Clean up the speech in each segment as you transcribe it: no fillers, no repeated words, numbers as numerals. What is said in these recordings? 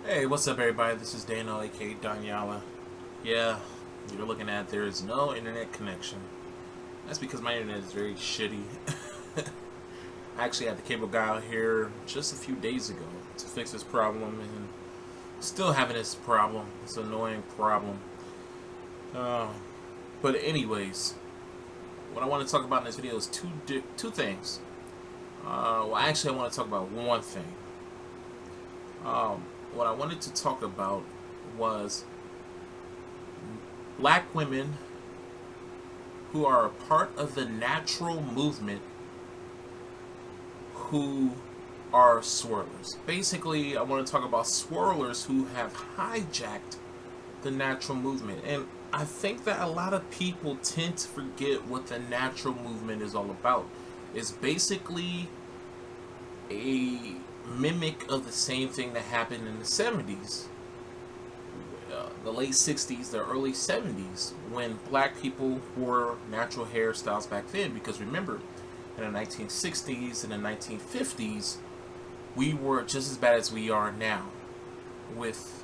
Hey, what's up, everybody? This is Dano, aka Danyala. Yeah, you're looking at there is no internet connection. That's because my internet is very shitty. I actually had the cable guy out here just a few days ago to fix this problem, and still having this problem. This annoying problem. Uh, but anyways, what I want to talk about in this video is two things. Actually, I want to talk about one thing. What I wanted to talk about was black women who are a part of the natural movement who are swirlers. Basically, I want to talk about swirlers who have hijacked the natural movement. And I think that a lot of people tend to forget what the natural movement is all about. It's basically a mimic of the same thing that happened in the 70s, the late 60s, the early 70s, when black people wore natural hairstyles back then. Because remember, in the 1960s and the 1950s, we were just as bad as we are now, with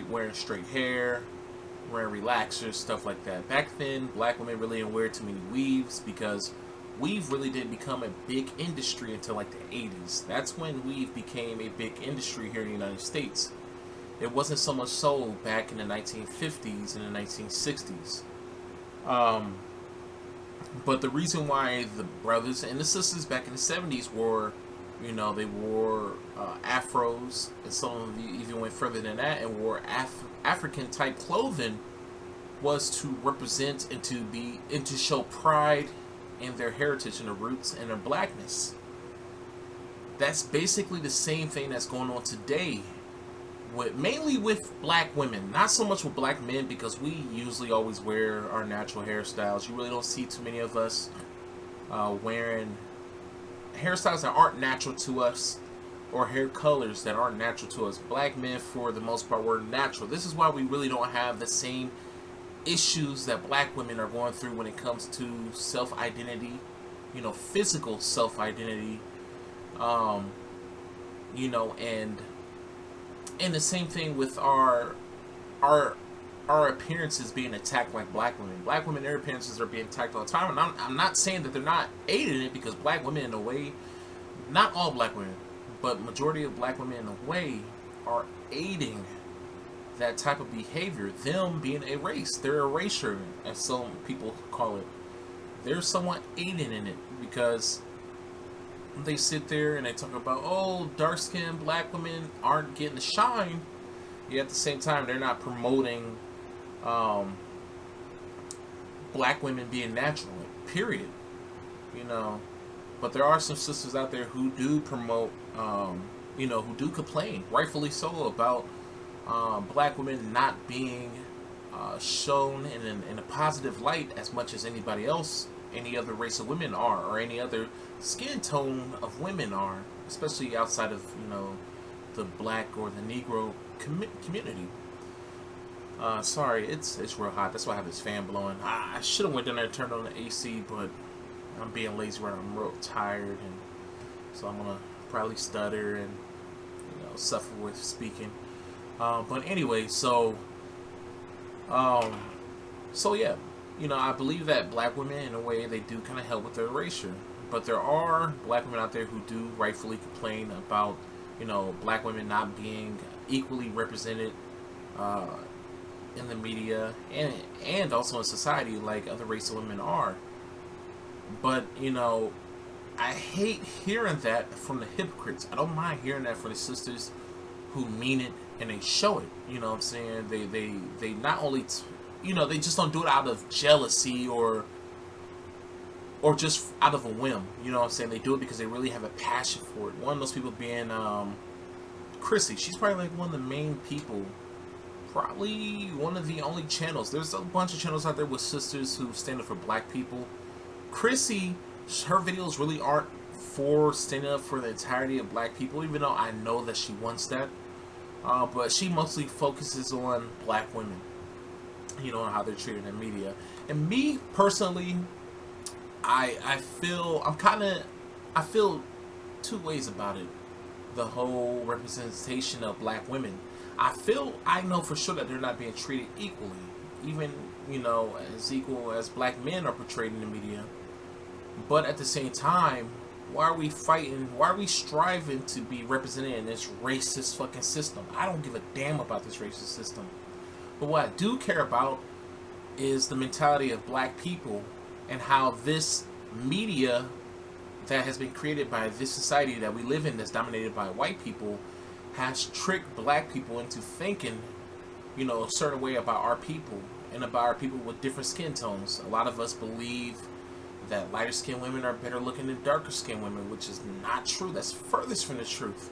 wearing straight hair, wearing relaxers, stuff like that. Back then, black women really didn't wear too many weaves because weave really didn't become a big industry until like the 80s. That's when weave became a big industry here in the United States. It wasn't so much so back in the 1950s and the 1960s. But the reason why the brothers and the sisters back in the 70s wore, they wore afros, and some of them even went further than that and wore African type clothing, was to represent and to show pride in their heritage and their roots and their blackness. That's basically the same thing that's going on today, mainly with black women. Not so much with black men, because we usually always wear our natural hairstyles. You really don't see too many of us wearing hairstyles that aren't natural to us, or hair colors that aren't natural to us. Black men, for the most part, were natural. This is why we really don't have the same issues that black women are going through when it comes to self-identity, physical self-identity, and the same thing with our appearances being attacked like black women. Black women, their appearances are being attacked all the time, and I'm not saying that they're not aiding it, because black women, in a way, not all black women, but majority of black women, in a way, are aiding that type of behavior. Them being a race, they're erasure, as some people call it. They're somewhat aiding in it, because they sit there and they talk about, oh, dark-skinned black women aren't getting the shine, yet at the same time they're not promoting black women being natural, period. But there are some sisters out there who do promote, who do complain, rightfully so, about black women not being shown in a positive light as much as anybody else, any other race of women are, or any other skin tone of women are, especially outside of the black or the Negro community. Sorry, it's real hot. That's why I have this fan blowing. I should have went down there and turned on the AC, but I'm being lazy right now. I'm real tired, and so I'm gonna probably stutter and suffer with speaking. But anyway, so yeah, I believe that black women, in a way, they do kind of help with their erasure. But there are black women out there who do rightfully complain about, black women not being equally represented in the media and also in society like other races of women are. But, I hate hearing that from the hypocrites. I don't mind hearing that from the sisters who mean it and they show it. You know what I'm saying? They not only, they just don't do it out of jealousy or just out of a whim. You know what I'm saying? They do it because they really have a passion for it. One of those people being Chrissy. She's probably like one of the main people. Probably one of the only channels. There's a bunch of channels out there with sisters who stand up for black people. Chrissy, her videos really aren't for standing up for the entirety of black people, even though I know that she wants that. But she mostly focuses on black women, and how they're treated in media. And me personally, I feel two ways about it. the whole representation of black women. I know for sure that they're not being treated equally, even, as equal as black men are portrayed in the media. But at the same time, why are we fighting? Why are we striving to be represented in this racist fucking system? I don't give a damn about this racist system. But what I do care about is the mentality of black people and how this media that has been created by this society that we live in, that's dominated by white people, has tricked black people into thinking, a certain way about our people and about our people with different skin tones. A lot of us believe that lighter skinned women are better looking than darker skinned women, which is not true. That's furthest from the truth.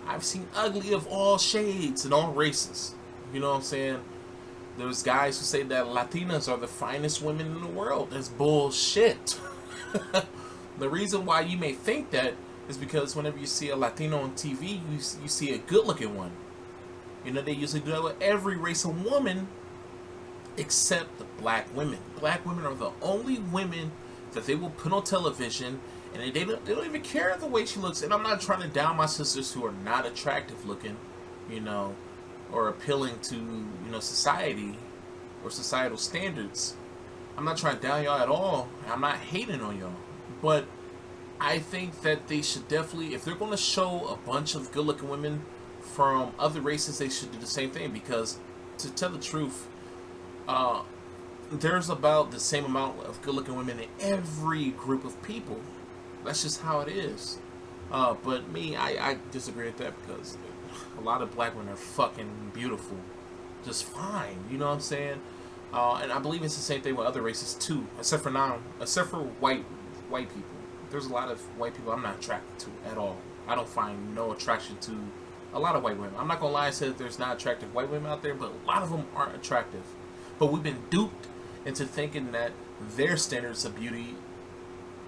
I've seen ugly of all shades and all races. You know what I'm saying? There's guys who say that Latinas are the finest women in the world. That's bullshit. The reason why you may think that is because whenever you see a Latino on TV, you see a good looking one. They usually do that with every race of woman except the black women. Black women are the only women that they will put on television, and they don't even care the way she looks. And I'm not trying to down my sisters who are not attractive looking, or appealing to, society or societal standards. I'm not trying to down y'all at all. I'm not hating on y'all. But I think that they should definitely, if they're going to show a bunch of good looking women from other races, they should do the same thing. Because to tell the truth, there's about the same amount of good-looking women in every group of people. That's just how it is. But me, I disagree with that because a lot of black women are fucking beautiful, just fine. You know what I'm saying? And I believe it's the same thing with other races too, except for white people. There's a lot of white people I'm not attracted to at all. I don't find no attraction to a lot of white women. I'm not gonna lie and say that there's not attractive white women out there, but a lot of them aren't attractive. But we've been duped into thinking that their standards of beauty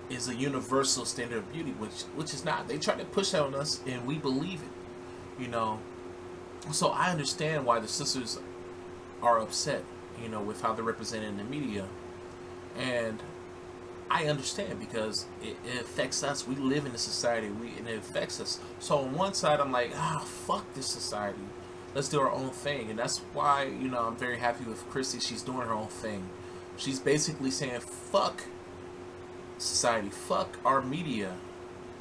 is a universal standard of beauty, which is not. They try to push that on us, and we believe it. So I understand why the sisters are upset, with how they're represented in the media, and I understand because it affects us. We live in a society, and it affects us. So on one side, I'm like, fuck this society. Let's do our own thing. And that's why, I'm very happy with Chrissy. She's doing her own thing. She's basically saying, fuck society. Fuck our media.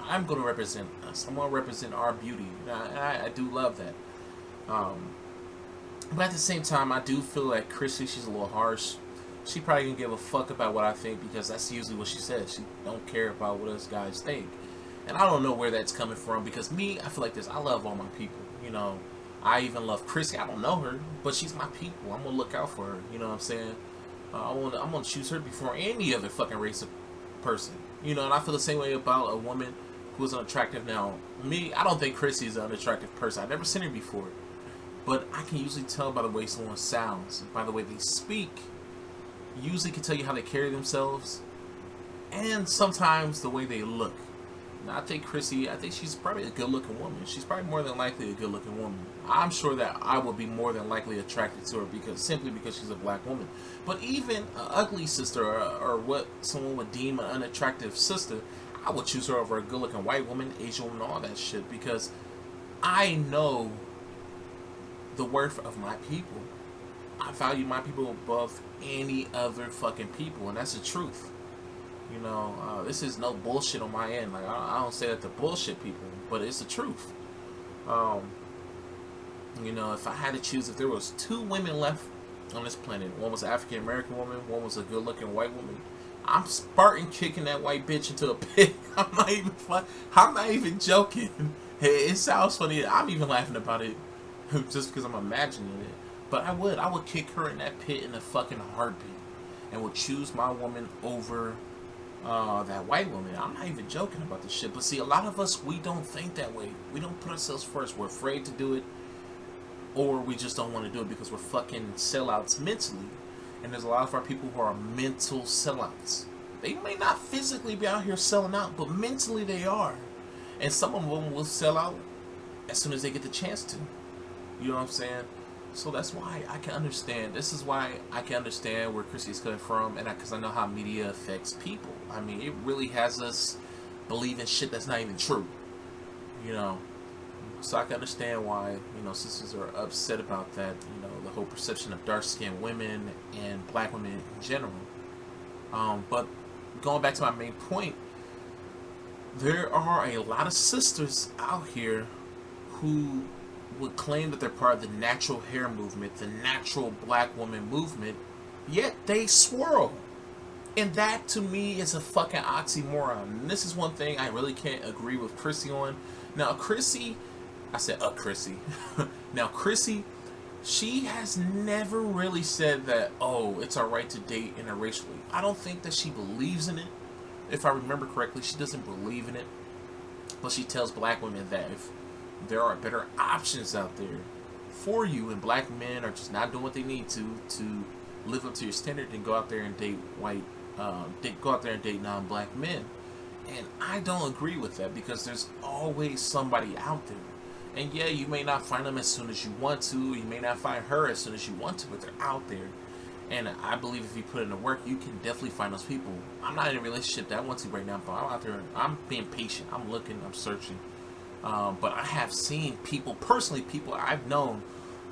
I'm going to represent us. I'm going to represent our beauty. And I do love that. But at the same time, I do feel like Chrissy, she's a little harsh. She probably didn't give a fuck about what I think because that's usually what she says. She don't care about what us guys think. And I don't know where that's coming from because me, I feel like this. I love all my people, I even love Chrissy. I don't know her, but she's my people. I'm gonna look out for her. You know what I'm saying? I'm gonna choose her before any other fucking race of person. And I feel the same way about a woman who's unattractive. Now, me, I don't think Chrissy is an unattractive person. I've never seen her before, but I can usually tell by the way someone sounds, by the way they speak. Usually can tell you how they carry themselves, and sometimes the way they look. Now, I think she's probably a good-looking woman. She's probably more than likely a good-looking woman. I'm sure that I would be more than likely attracted to her simply because she's a black woman. But even an ugly sister or what someone would deem an unattractive sister, I would choose her over a good-looking white woman, Asian woman, all that shit because I know the worth of my people. I value my people above any other fucking people, and that's the truth. This is no bullshit on my end. Like I don't say that to bullshit people, but it's the truth. If I had to choose, if there was 2 women left on this planet, one was an African American woman, one was a good-looking white woman, I'm Spartan kicking that white bitch into a pit. I'm not even joking. It sounds funny. I'm even laughing about it just because I'm imagining it. But I would kick her in that pit in a fucking heartbeat, and would choose my woman over that white woman. I'm not even joking about this shit. But see, a lot of us, we don't think that way. We don't put ourselves first. We're afraid to do it, or we just don't want to do it because we're fucking sellouts mentally. And there's a lot of our people who are mental sellouts. They may not physically be out here selling out, but mentally they are. And some of them will sell out as soon as they get the chance to. You know what I'm saying? So that's why I can understand. This is why I can understand where Chrissy's coming from, and because I know how media affects people. I mean, it really has us believing shit that's not even true. So I can understand why, sisters are upset about that. The whole perception of dark-skinned women and black women in general. But going back to my main point, there are a lot of sisters out here who would claim that they're part of the natural hair movement, the natural black woman movement, yet they swirl. And that to me is a fucking oxymoron. And this is one thing I really can't agree with Chrissy on. Now, Chrissy, I said Chrissy. Now, Chrissy, she has never really said that, oh, it's alright to date interracially. I don't think that she believes in it. If I remember correctly, she doesn't believe in it. But she tells black women that if there are better options out there for you, and black men are just not doing what they need to live up to your standard, and go out there and date go out there and date non-black men. And I don't agree with that, because there's always somebody out there. And yeah, you may not find them as soon as you want to, you may not find her as soon as you want to, but they're out there. And I believe if you put in the work, you can definitely find those people. I'm not in a relationship that I want to right now, but I'm out there, I'm being patient, I'm looking, I'm searching. But I have seen people, personally, people I've known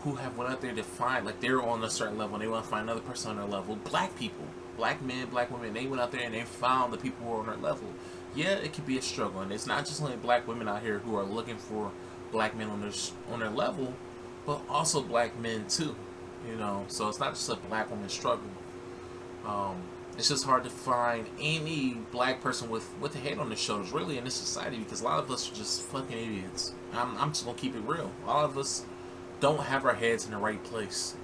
who have went out there to find, like, they're on a certain level and they want to find another person on their level. Black people, black men, black women, they went out there and they found the people who are on their level. Yeah, it can be a struggle, and it's not just only black women out here who are looking for black men on their level, but also black men too. So it's not just a black woman struggle. It's just hard to find any black person with a head on their shoulders, really, in this society, because a lot of us are just fucking idiots. I'm just gonna keep it real. A lot of us don't have our heads in the right place.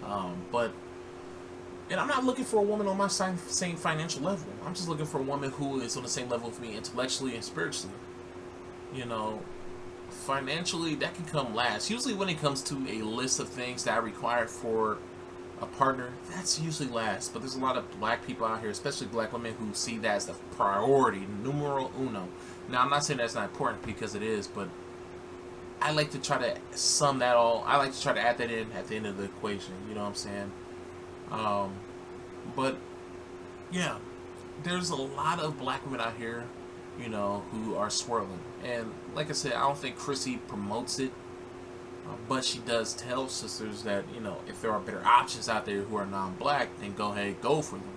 And I'm not looking for a woman on my same financial level. I'm just looking for a woman who is on the same level with me intellectually and spiritually. Financially, that can come last. Usually when it comes to a list of things that I require for a partner, that's usually last. But there's a lot of black people out here, especially black women, who see that as the priority, numero uno. Now, I'm not saying that's not important, because it is, but I like to try to sum that all. I like to try to add that in at the end of the equation. You know what I'm saying? But yeah, there's a lot of black women out here, who are swirling. And like I said, I don't think Chrissy promotes it, but she does tell sisters that, if there are better options out there who are non-black, then go ahead, go for them.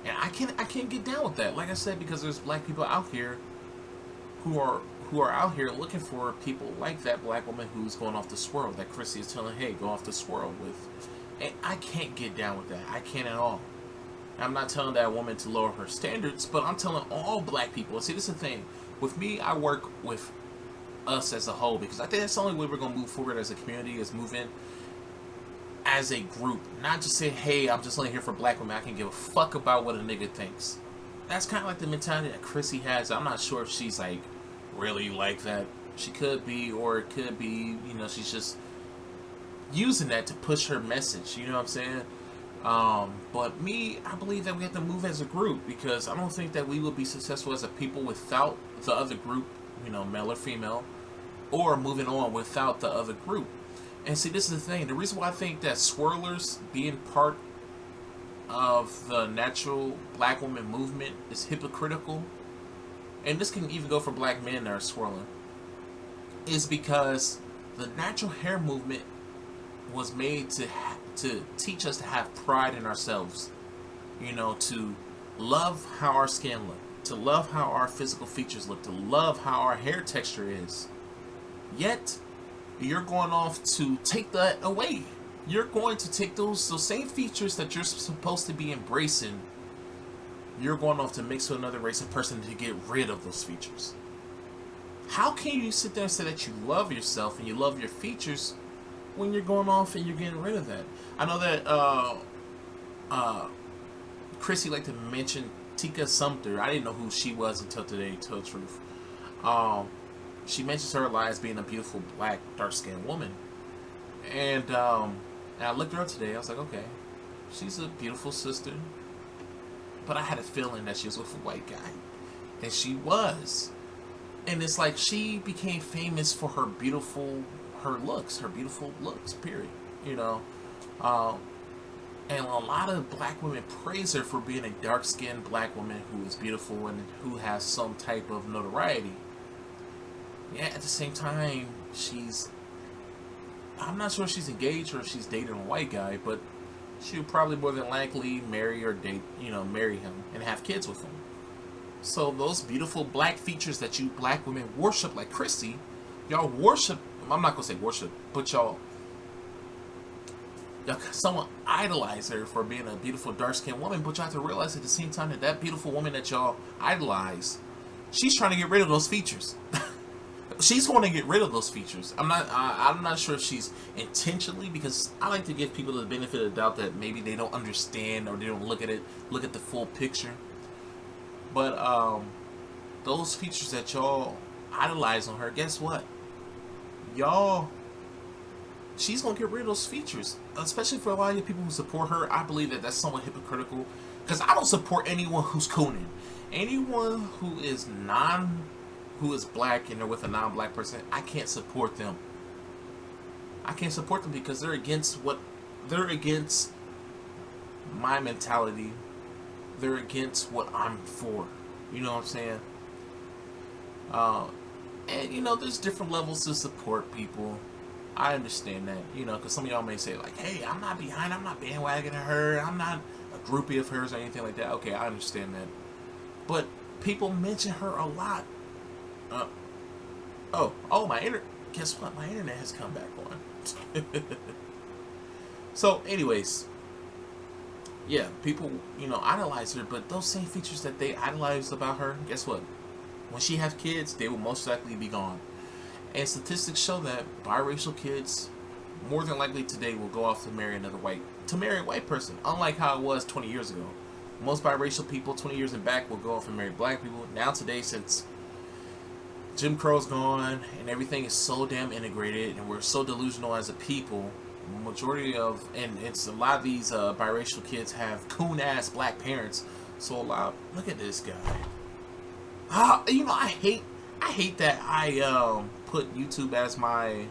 And I can't get down with that. Like I said, because there's black people out here who are out here looking for people like that black woman who's going off the swirl, that Chrissy is telling, hey, go off the swirl with. And I can't get down with that. I can't at all. I'm not telling that woman to lower her standards, but I'm telling all black people. See, this is the thing. With me, I work with us as a whole, because I think that's the only way we're going to move forward as a community, is move in as a group. Not just say, hey, I'm just only here for black women. I can give a fuck about what a nigga thinks. That's kind of like the mentality that Chrissy has. I'm not sure if she's, like, really like that. She could be, or it could be, she's just using that to push her message. You know what I'm saying? But me, I believe that we have to move as a group, because I don't think that we will be successful as a people without the other group, male or female, or moving on without the other group. And see, this is the thing. The reason why I think that swirlers being part of the natural black woman movement is hypocritical, and this can even go for black men that are swirling, is because the natural hair movement was made to teach us to have pride in ourselves, to love how our skin look, to love how our physical features look, to love how our hair texture is. Yet you're going off to take that away. You're going to take those same features that you're supposed to be embracing, you're going off to mix with another race of person to get rid of those features. How can you sit there and say that you love yourself and you love your features when you're going off and you're getting rid of that? I know that Chrissy liked to mention Tika Sumter. I didn't know who she was until today, to tell the truth. She mentions her a lot as being a beautiful black dark-skinned woman, and I looked her up today. I was like, okay, she's a beautiful sister, but I had a feeling that she was with a white guy, and she was. And it's like she became famous for her beautiful looks, period. And a lot of black women praise her for being a dark-skinned black woman who is beautiful and who has some type of notoriety. Yeah, at the same time, I'm not sure if she's engaged or if she's dating a white guy, but she would probably more than likely marry or date, marry him and have kids with him. So those beautiful black features that you black women worship, like Chrissy, y'all worship. I'm not gonna say worship, but y'all someone idolize her for being a beautiful dark-skinned woman. But you have to realize at the same time that that beautiful woman that y'all idolize, she's trying to get rid of those features. She's going to get rid of those features. I'm not sure if she's intentionally, because I like to give people the benefit of the doubt that maybe they don't understand or they don't look at the full picture. But those features that y'all idolize on her, guess what? She's gonna get rid of those features, especially for a lot of people who support her. I believe that that's somewhat hypocritical, because I don't support anyone who's cooning. Anyone who is black and they're with a non-black person, I can't support them. I can't support them because they're against my mentality. They're against what I'm for. You know what I'm saying? And there's different levels to support people. I understand that, because some of y'all may say like, hey, I'm not bandwagoning her, I'm not a groupie of hers or anything like that. Okay, I understand that. But people mention her a lot. Guess what? My internet has come back on. So, anyways, yeah, people, idolize her, but those same features that they idolize about her, guess what? When she have kids, they will most likely be gone. And statistics show that biracial kids, more than likely today, will go off to marry a white person. Unlike how it was 20 years ago. Most biracial people 20 years and back will go off and marry black people. Now today, since Jim Crow's gone and everything is so damn integrated and we're so delusional as a people, it's a lot of these biracial kids have coon ass black parents. So look at this guy. I hate that I put YouTube as I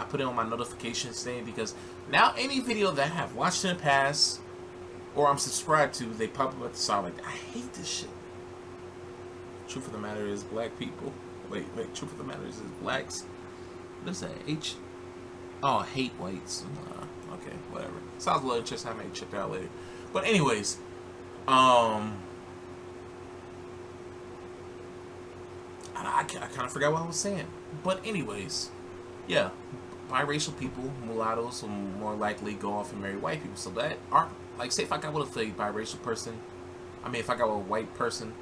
put it on my notifications thing, because now any video that I have watched in the past or I'm subscribed to, they pop up at the side. Like, I hate this shit. Truth of the matter is black people. Wait. Truth of the matter is blacks. What is that? Hate whites. Okay, whatever. Sounds a little interesting. I may check that out later. But anyways, I kind of forgot what I was saying. But anyways, yeah, biracial people, mulattoes, will more likely go off and marry white people. So that say if I got with a biracial person, if I got with a white person,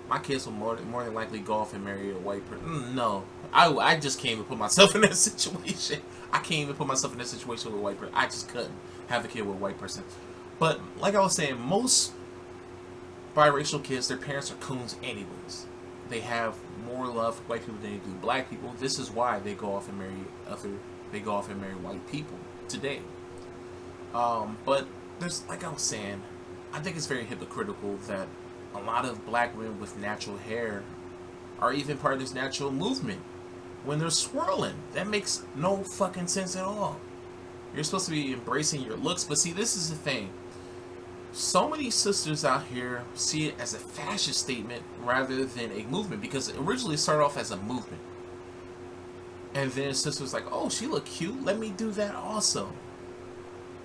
my kids will more than likely go off and marry a white person. No, I just can't even put myself in that situation. I can't even put myself in that situation with a white person. I just couldn't have a kid with a white person. But like I was saying, most biracial kids, their parents are coons anyways. They have more love for white people than they do black people. This is why they go off and marry white people today. But there's, like I was saying, I think it's very hypocritical that a lot of black women with natural hair are even part of this natural movement when they're swirling. That makes no fucking sense at all. You're supposed to be embracing your looks, but see, this is the thing. So many sisters out here see it as a fashion statement rather than a movement, because it originally started off as a movement. And then sisters like, oh, she look cute, let me do that also.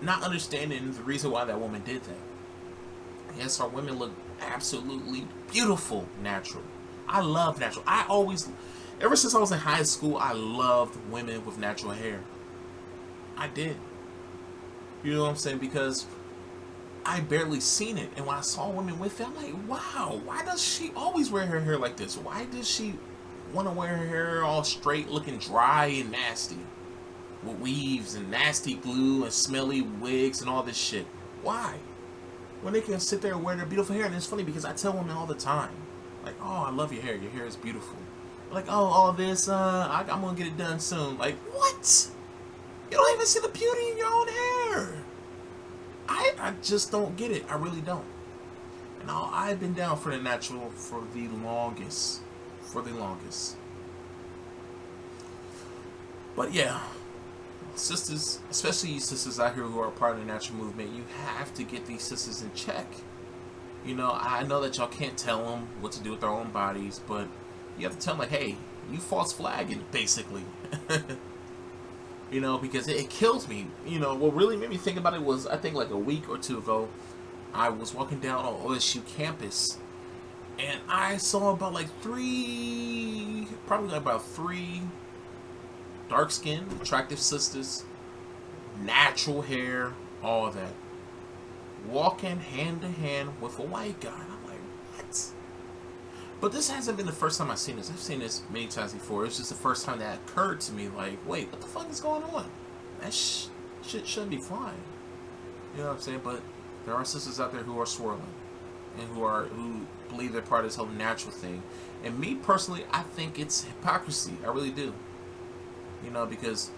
Not understanding the reason why that woman did that. Yes, our women look absolutely beautiful natural. I love natural. Ever since I was in high school, I loved women with natural hair. I did. You know what I'm saying? Because I barely seen it, and when I saw women with it, I'm like, wow, why does she always wear her hair like this? Why does she want to wear her hair all straight, looking dry and nasty, with weaves and nasty glue and smelly wigs and all this shit? Why? When they can sit there and wear their beautiful hair. And it's funny because I tell women all the time, like, oh, I love your hair is beautiful. Like, oh, all this, I'm gonna get it done soon. Like, what? You don't even see the beauty in your own hair. I just don't get it. I really don't. And I've been down for the natural for the longest. But yeah, sisters, especially you sisters out here who are part of the natural movement, you have to get these sisters in check. I know that y'all can't tell them what to do with their own bodies, but you have to tell them, like, hey, You false flagging, basically. You know, because it kills me. You know, what really made me think about it was, I think like a week or two ago, I was walking down on OSU campus, and I saw about like probably about three dark-skinned, attractive sisters, natural hair, all that, walking hand to hand with a white guy. And I'm like, what? But this hasn't been the first time I've seen this. I've seen this many times before. It's just the first time that occurred to me. Like, wait, what the fuck is going on? That shit shouldn't be flying. You know what I'm saying? But there are sisters out there who are swirling, and who believe they're part of this whole natural thing. And me personally, I think it's hypocrisy. I really do. You know, because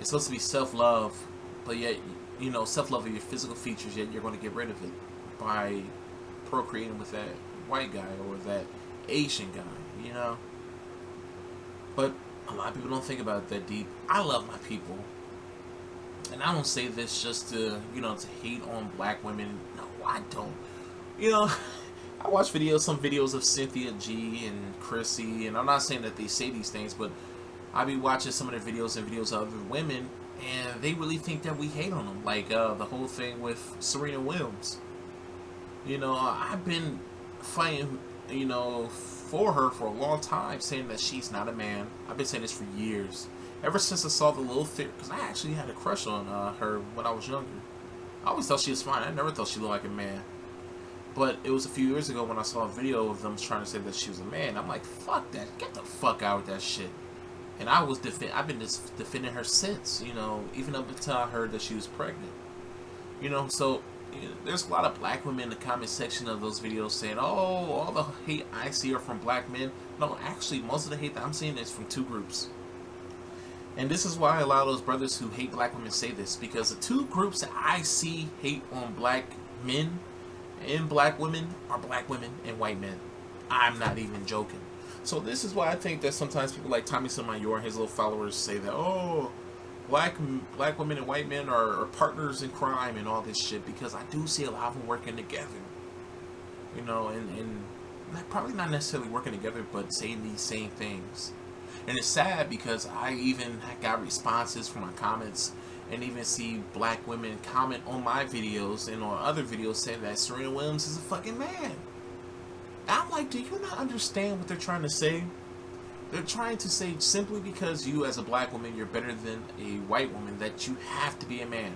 it's supposed to be self-love, but yet, you know, self-love of your physical features, yet you're going to get rid of it by procreating with that white guy or that Asian guy, you know. But a lot of people don't think about it that deep. I love my people, and I don't say this just to, you know, to hate on black women. No, I don't. You know, I watch some videos of Cynthia G and Chrissy, and I'm not saying that they say these things, but I be watching some of their videos and videos of other women, and they really think that we hate on them. Like the whole thing with Serena Williams. You know, I've been fighting, you know, for her for a long time, saying that she's not a man. I've been saying this for years. Ever since I saw the little theory, because I actually had a crush on her when I was younger. I always thought she was fine. I never thought she looked like a man. But it was a few years ago when I saw a video of them trying to say that she was a man. I'm like, fuck that. Get the fuck out with that shit. And I've been just defending her since, you know, even up until I heard that she was pregnant. You know, so you know, there's a lot of black women in the comment section of those videos saying, oh, all the hate I see are from black men. No, actually, most of the hate that I'm seeing is from two groups. And this is why a lot of those brothers who hate black women say this, because the two groups that I see hate on black men and black women are black women and white men. I'm not even joking. So this is why I think that sometimes people like Tommy Sotomayor and his little followers say that, oh, black women and white men are partners in crime and all this shit, because I do see a lot of them working together. You know, and probably not necessarily working together, but saying these same things. And it's sad because I even got responses from my comments, and even see black women comment on my videos and on other videos saying that Serena Williams is a fucking man. I'm like, do you not understand what they're trying to say? They're trying to say simply because you as a black woman, you're better than a white woman, that you have to be a man.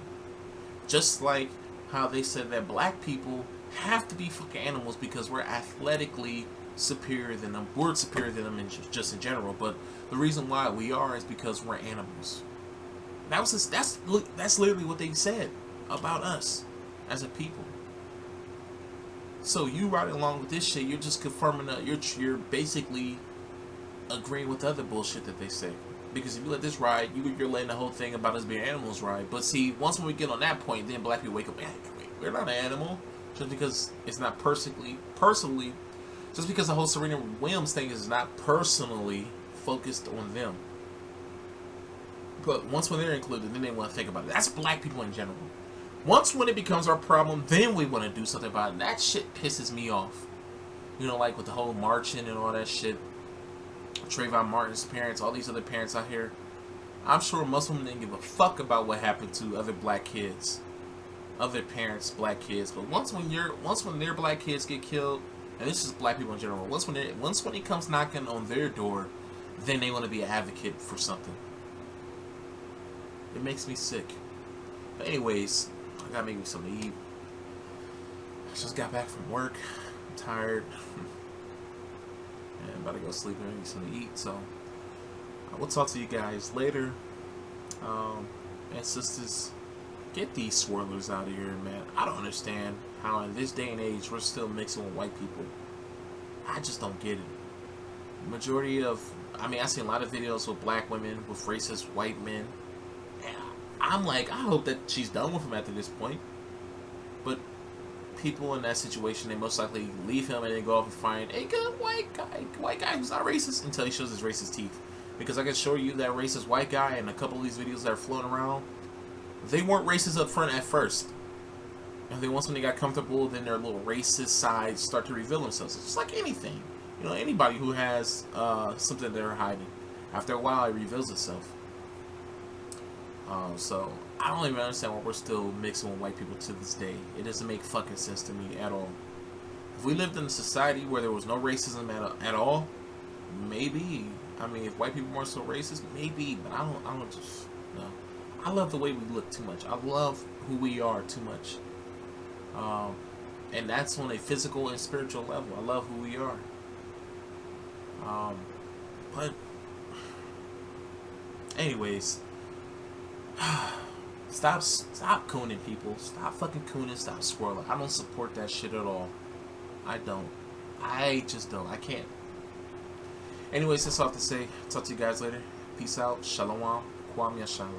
Just like how they said that black people have to be fucking animals because we're athletically superior than them. We're superior than them just in general, but the reason why we are is because we're animals. That's literally what they said about us as a people. So you riding along with this shit, you're just confirming that you're basically agreeing with other bullshit that they say. Because if you let this ride, you're letting the whole thing about us being animals ride. But see, once when we get on that point, then black people wake up, hey, we're not an animal. Just because it's not personally, just because the whole Serena Williams thing is not personally focused on them. But once when they're included, then they want to think about it. That's black people in general. Once when it becomes our problem, then we want to do something about it. That shit pisses me off. You know, like with the whole marching and all that shit. Trayvon Martin's parents, all these other parents out here. I'm sure most of them didn't give a fuck about what happened to other black kids. Other parents, black kids. But once when their black kids get killed, and this is black people in general, once when it comes knocking on their door, then they want to be an advocate for something. It makes me sick. But anyways, I gotta make me something to eat. I just got back from work. I'm tired. And I'm about to go sleep and make me something to eat. So we'll talk to you guys later. And sisters, get these swirlers out of here, man. I don't understand how in this day and age we're still mixing with white people. I just don't get it. Majority of, I see a lot of videos with black women with racist white men. I'm like, I hope that she's done with him after this point. But people in that situation, they most likely leave him and then go off and find a good white guy who's not racist, until he shows his racist teeth. Because I can show you that racist white guy in a couple of these videos that are floating around. They weren't racist up front at first. And then once when they got comfortable, then their little racist sides start to reveal themselves. It's just like anything. You know, anybody who has something they're hiding. After a while, it reveals itself. So I don't even understand why we're still mixing with white people to this day. It doesn't make fucking sense to me at all. If we lived in a society where there was no racism at all, maybe. I mean, if white people weren't so racist, maybe. But I don't just no. I love the way we look too much. I love who we are too much. And that's on a physical and spiritual level. I love who we are. But anyways, stop cooning, people. Stop fucking cooning. Stop swirling. I don't support that shit at all. I don't. I just don't. I can't. Anyways, that's all I have to say. Talk to you guys later. Peace out. Shalom. Kwam Yashala.